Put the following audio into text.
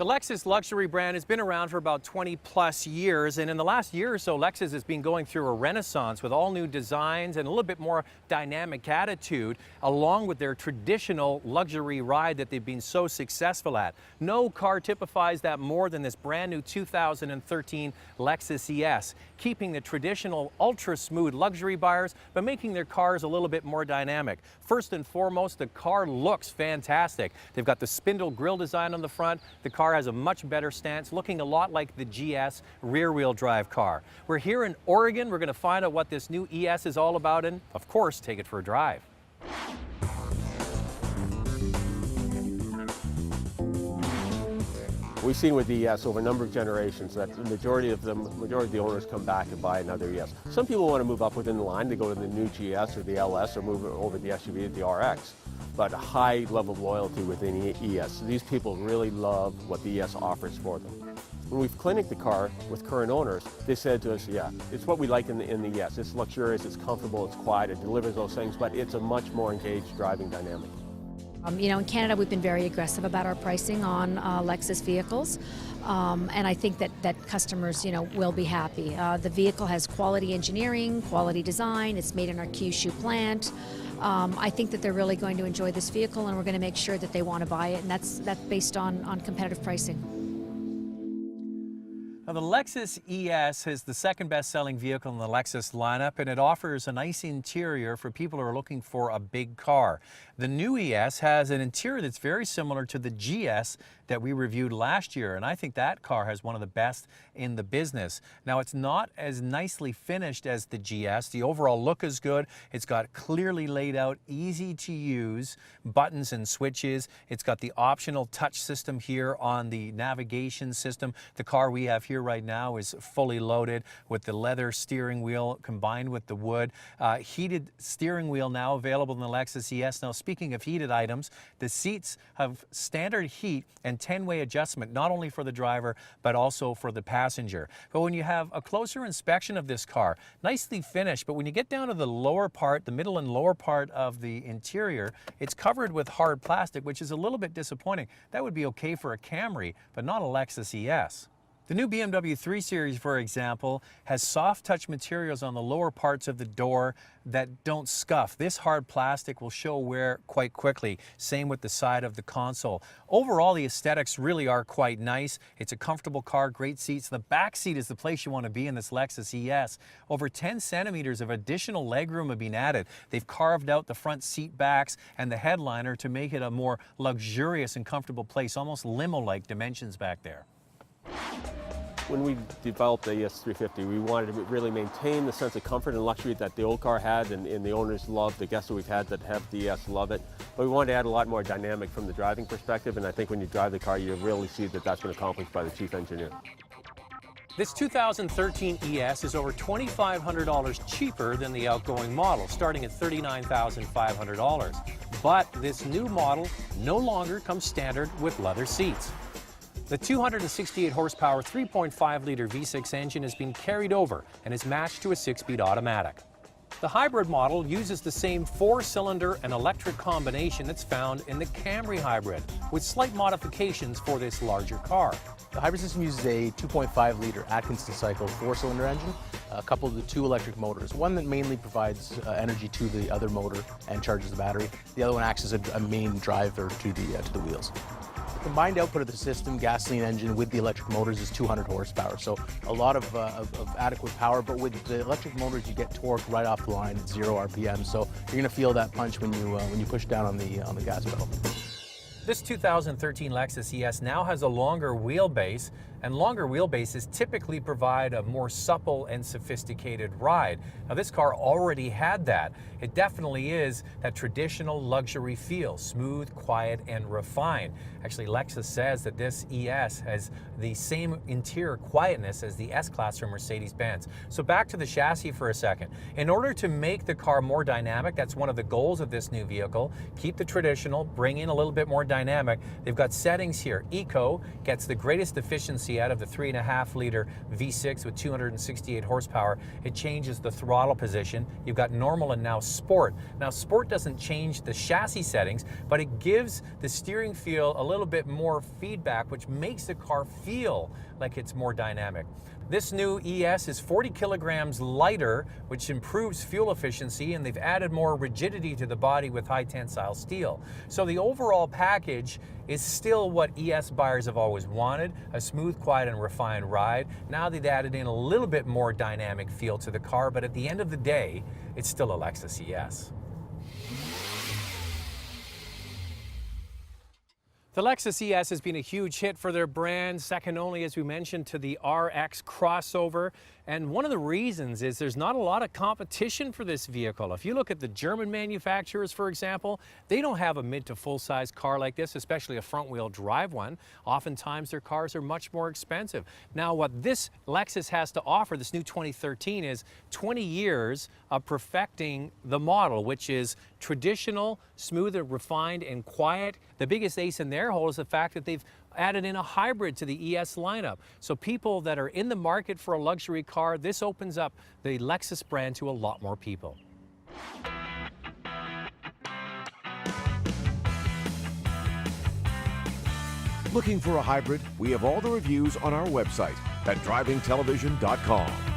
The Lexus luxury brand has been around for about 20 plus years, and in the last year or so, Lexus has been going through a renaissance with all new designs and a little bit more dynamic attitude, along with their traditional luxury ride that they've been so successful at. No car typifies that more than this brand new 2013 Lexus ES, keeping the traditional ultra smooth luxury buyers, but making their cars a little bit more dynamic. First and foremost, the car looks fantastic. They've got the spindle grille design on the front. The car has a much better stance, looking a lot like the GS rear-wheel drive car. We're here in Oregon. We're going to find out what this new ES is all about and, of course, take it for a drive. We've seen with the ES over a number of generations that the majority of the owners come back and buy another ES. Some people want to move up within the line. They go to the new GS or the LS or move over the SUV to the RX. But a high level of loyalty within ES. So these people really love what the ES offers for them. When we've cliniced the car with current owners, they said to us, yeah, it's what we like in the ES. It's luxurious, it's comfortable, it's quiet, it delivers those things, but it's a much more engaged driving dynamic. In Canada, we've been very aggressive about our pricing on Lexus vehicles, and I think that customers, will be happy. The vehicle has quality engineering, quality design. It's made in our Kyushu plant. I think that they're really going to enjoy this vehicle, and we're going to make sure that they want to buy it, and that's based on competitive pricing. Now, the Lexus ES is the second best-selling vehicle in the Lexus lineup, and it offers a nice interior for people who are looking for a big car. The new ES has an interior that's very similar to the GS that we reviewed last year, and I think that car has one of the best in the business. Now, it's not as nicely finished as the GS. The overall look is good. It's got clearly laid out, easy to use buttons and switches. It's got the optional touch system here on the navigation system. The car we have here right now is fully loaded with the leather steering wheel combined with the wood. Heated steering wheel now available in the Lexus ES. Now, speaking of heated items, the seats have standard heat and 10-way adjustment, not only for the driver, but also for the passenger. But when you have a closer inspection of this car, nicely finished, but when you get down to the lower part, the middle and lower part of the interior, it's covered with hard plastic, which is a little bit disappointing. That would be okay for a Camry, but not a Lexus ES. The new BMW 3 Series, for example, has soft touch materials on the lower parts of the door that don't scuff. This hard plastic will show wear quite quickly. Same with the side of the console. Overall, the aesthetics really are quite nice. It's a comfortable car, great seats. The back seat is the place you want to be in this Lexus ES. Over 10 centimeters of additional legroom have been added. They've carved out the front seat backs and the headliner to make it a more luxurious and comfortable place, almost limo-like dimensions back there. When we developed the ES350, we wanted to really maintain the sense of comfort and luxury that the old car had and the owners loved. The guests that we've had that have the ES love it. But we wanted to add a lot more dynamic from the driving perspective, and I think when you drive the car, you really see that that's been accomplished by the chief engineer. This 2013 ES is over $2,500 cheaper than the outgoing model, starting at $39,500. But this new model no longer comes standard with leather seats. The 268 horsepower 3.5-liter V6 engine has been carried over and is matched to a 6-speed automatic. The hybrid model uses the same 4-cylinder and electric combination that's found in the Camry hybrid, with slight modifications for this larger car. The hybrid system uses a 2.5-liter Atkinson cycle 4-cylinder engine, coupled with 2 electric motors. One that mainly provides energy to the other motor and charges the battery. The other one acts as a main driver to the wheels. The combined output of the system, gasoline engine with the electric motors, is 200 horsepower. So a lot of adequate power, but with the electric motors you get torque right off the line at 0 RPM. So you're going to feel that punch when you push down on the gas pedal. This 2013 Lexus ES now has a longer wheelbase, and longer wheelbases typically provide a more supple and sophisticated ride. Now, this car already had that. It definitely is that traditional luxury feel, smooth, quiet, and refined. Actually, Lexus says that this ES has the same interior quietness as the S-Class from Mercedes-Benz. So back to the chassis for a second. In order to make the car more dynamic, that's one of the goals of this new vehicle, keep the traditional, bring in a little bit more dynamic. They've got settings here. Eco gets the greatest efficiency See, out of the 3.5-liter V6 with 268 horsepower, it changes the throttle position. You've got normal and now sport. Now, sport doesn't change the chassis settings, but it gives the steering feel a little bit more feedback, which makes the car feel like it's more dynamic. This new ES is 40 kilograms lighter, which improves fuel efficiency, and they've added more rigidity to the body with high tensile steel. So the overall package is still what ES buyers have always wanted, a smooth, quiet, and refined ride. Now they've added in a little bit more dynamic feel to the car, but at the end of the day, it's still a Lexus ES. The Lexus ES has been a huge hit for their brand, second only, as we mentioned, to the RX crossover. And one of the reasons is there's not a lot of competition for this vehicle. If you look at the German manufacturers, for example, they don't have a mid to full-size car like this, especially a front-wheel drive one. Oftentimes their cars are much more expensive. Now, what this Lexus has to offer, this new 2013, is 20 years of perfecting the model, which is traditional, smooth, and refined, and quiet. The biggest ace in their hole is the fact that they've added in a hybrid to the ES lineup. So people that are in the market for a luxury car, this opens up the Lexus brand to a lot more people. Looking for a hybrid? We have all the reviews on our website at drivingtelevision.com.